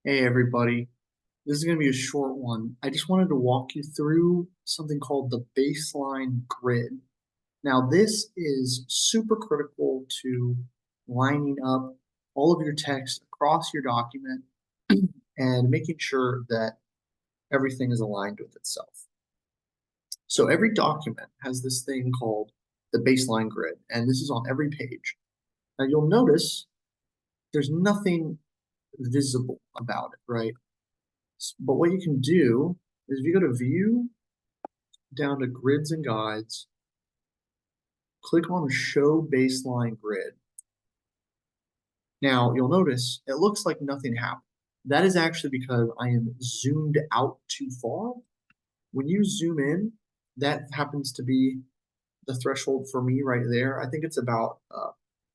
Hey everybody, this is going to be a short one. I just wanted to walk you through something called the baseline grid. Now, this is super critical to lining up all of your text across your document and making sure that everything is aligned with itself. So every document has this thing called the baseline grid, and this is on every page. Now you'll notice there's nothing visible about it, right? But what you can do is if you go to View, down to Grids and Guides, click on Show Baseline Grid. Now, you'll notice it looks like nothing happened. That is actually because I am zoomed out too far. When you zoom in, that happens to be the threshold for me right there. I think it's about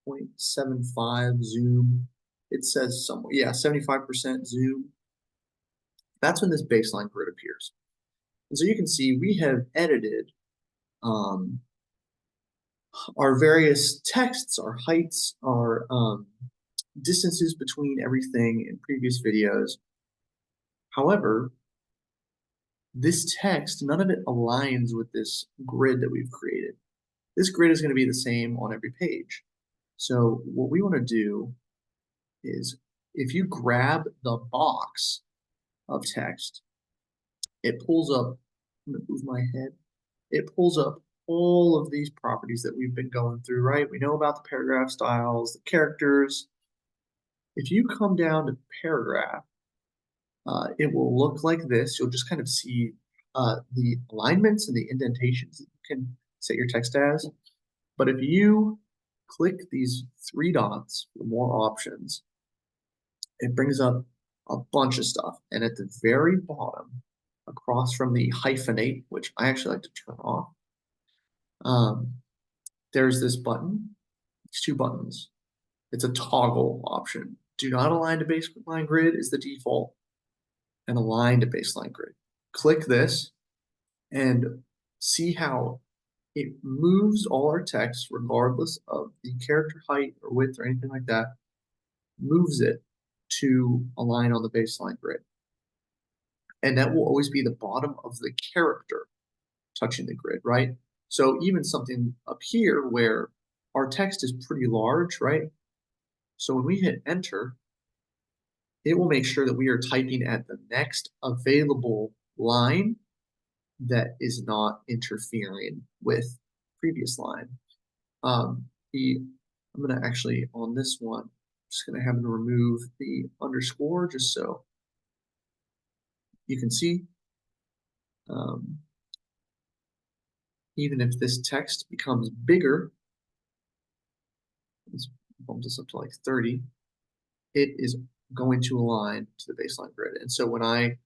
0.75 zoom. It says somewhere, yeah, 75% zoom. That's when this baseline grid appears. And so you can see we have edited um, our various texts, our heights, our distances between everything in previous videos. However, this text, none of it aligns with this grid that we've created. This grid is going to be the same on every page. So what we want to do is if you grab the box of text, it pulls up, I'm going to move my head, it pulls up all of these properties that we've been going through, right? We know about the paragraph styles, the characters. If you come down to paragraph, it will look like this. You'll just kind of see the alignments and the indentations that you can set your text as. But if you click these three dots for more options, it brings up a bunch of stuff. And at the very bottom, across from the hyphenate, which I actually like to turn off, um, there's this button. It's two buttons. It's a toggle option. Do not align to baseline grid is the default, and align to baseline grid. Click this and see how it moves all our text, regardless of the character height or width or anything like that, moves it to align on the baseline grid. And that will always be the bottom of the character touching the grid, right? So even something up here where our text is pretty large, right? So when we hit enter, it will make sure that we are typing at the next available line that is not interfering with previous line. I'm going to actually, on this one, just going to have to remove the underscore just so you can see. Even if this text becomes bigger, let's bump this up to like 30, it is going to align to the baseline grid. And so when I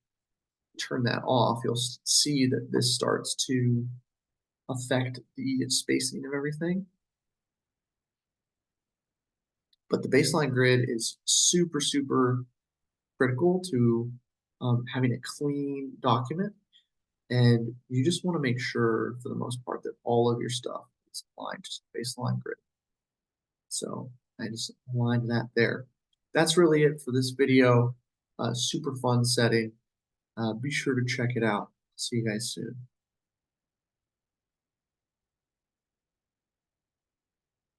turn that off, you'll see that this starts to affect the spacing of everything. But the baseline grid is super, super critical to having a clean document. And you just want to make sure, for the most part, that all of your stuff is aligned to the baseline grid. So I just aligned that there. That's really it for this video. Super fun setting. Be sure to check it out. See you guys soon.